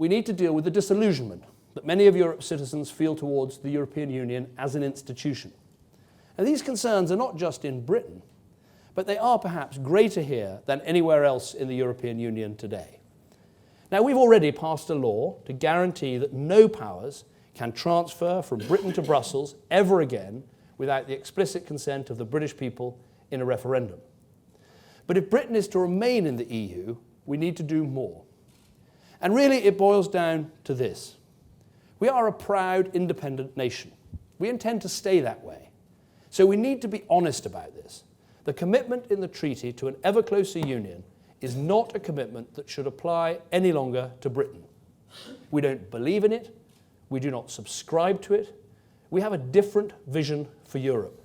we need to deal with the disillusionment that many of Europe's citizens feel towards the European Union as an institution. And these concerns are not just in Britain, but they are perhaps greater here than anywhere else in the European Union today. Now, we've already passed a law to guarantee that no powers can transfer from Britain to Brussels ever again without the explicit consent of the British people in a referendum. But if Britain is to remain in the EU, we need to do more. And really, it boils down to this. We are a proud, independent nation. We intend to stay that way. So we need to be honest about this. The commitment in the treaty to an ever closer union is not a commitment that should apply any longer to Britain. We don't believe in it. We do not subscribe to it. We have a different vision for Europe.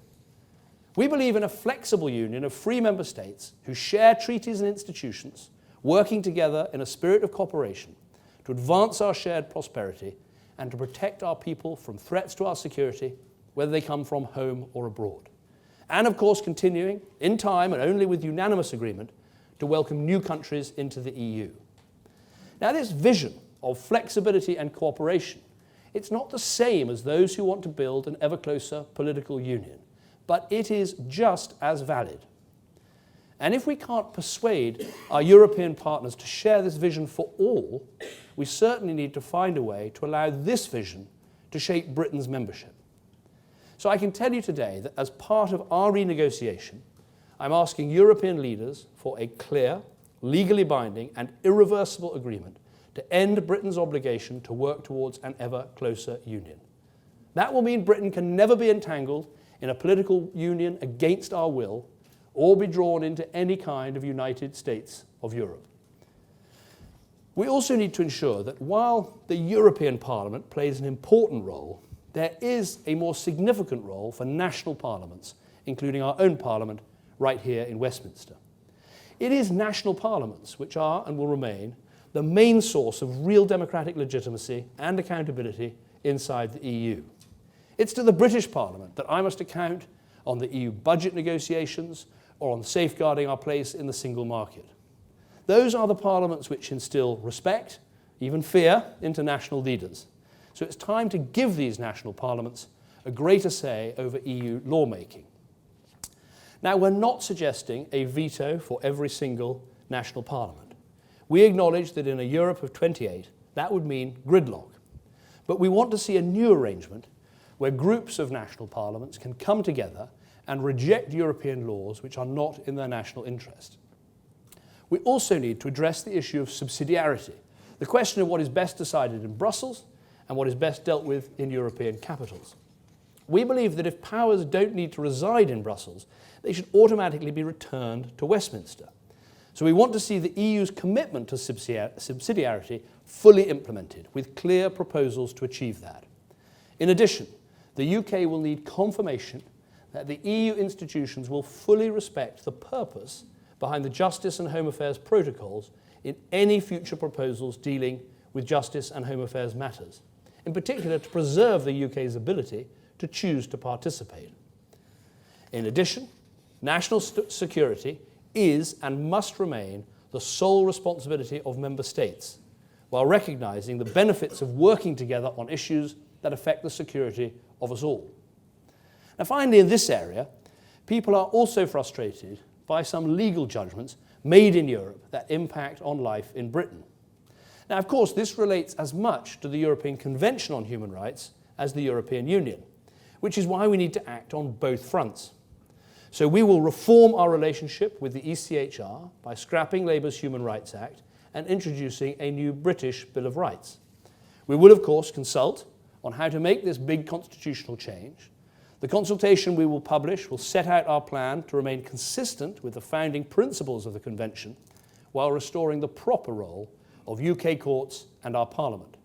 We believe in a flexible union of free member states who share treaties and institutions, working together in a spirit of cooperation to advance our shared prosperity and to protect our people from threats to our security, whether they come from home or abroad. And of course, continuing, in time and only with unanimous agreement, to welcome new countries into the EU. Now, this vision of flexibility and cooperation, it's not the same as those who want to build an ever closer political union, but it is just as valid. And if we can't persuade our European partners to share this vision for all, we certainly need to find a way to allow this vision to shape Britain's membership. So I can tell you today that as part of our renegotiation, I'm asking European leaders for a clear, legally binding and irreversible agreement to end Britain's obligation to work towards an ever closer union. That will mean Britain can never be entangled in a political union against our will or be drawn into any kind of United States of Europe. We also need to ensure that while the European Parliament plays an important role, there is a more significant role for national parliaments, including our own parliament right here in Westminster. It is national parliaments which are and will remain the main source of real democratic legitimacy and accountability inside the EU. It's to the British Parliament that I must account on the EU budget negotiations or on safeguarding our place in the single market. Those are the parliaments which instill respect, even fear, into national leaders. So it's time to give these national parliaments a greater say over EU lawmaking. Now, we're not suggesting a veto for every single national parliament. We acknowledge that in a Europe of 28, that would mean gridlock. But we want to see a new arrangement where groups of national parliaments can come together and reject European laws which are not in their national interest. We also need to address the issue of subsidiarity, the question of what is best decided in Brussels and what is best dealt with in European capitals. We believe that if powers don't need to reside in Brussels, they should automatically be returned to Westminster. So we want to see the EU's commitment to subsidiarity fully implemented, with clear proposals to achieve that. In addition, the UK will need confirmation that the EU institutions will fully respect the purpose behind the Justice and Home Affairs protocols in any future proposals dealing with justice and home affairs matters, in particular to preserve the UK's ability to choose to participate. In addition, national security is and must remain the sole responsibility of member states, while recognising the benefits of working together on issues that affect the security of us all. Now, finally, in this area, people are also frustrated by some legal judgments made in Europe that impact on life in Britain. Now, of course, this relates as much to the European Convention on Human Rights as the European Union, which is why we need to act on both fronts. So we will reform our relationship with the ECHR by scrapping Labour's Human Rights Act and introducing a new British Bill of Rights. We will, of course, consult on how to make this big constitutional change. The consultation we will publish will set out our plan to remain consistent with the founding principles of the Convention while restoring the proper role of UK courts and our Parliament.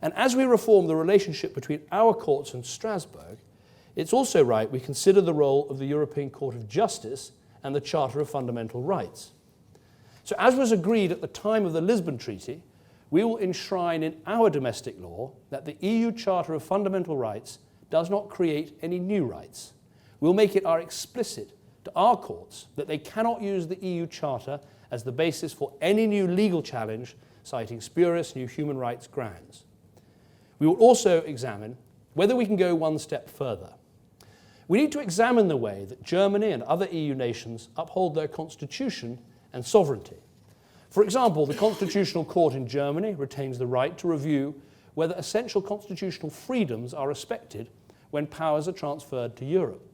And as we reform the relationship between our courts and Strasbourg, it's also right we consider the role of the European Court of Justice and the Charter of Fundamental Rights. So as was agreed at the time of the Lisbon Treaty, we will enshrine in our domestic law that the EU Charter of Fundamental Rights does not create any new rights. We'll make it explicit to our courts that they cannot use the EU Charter as the basis for any new legal challenge, citing spurious new human rights grounds. We will also examine whether we can go one step further. We need to examine the way that Germany and other EU nations uphold their constitution and sovereignty. For example, the Constitutional Court in Germany retains the right to review whether essential constitutional freedoms are respected when powers are transferred to Europe.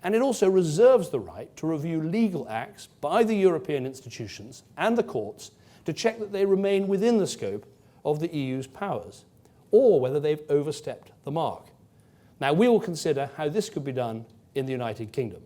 And it also reserves the right to review legal acts by the European institutions and the courts to check that they remain within the scope of the EU's powers, or whether they've overstepped the mark. Now, we will consider how this could be done in the United Kingdom.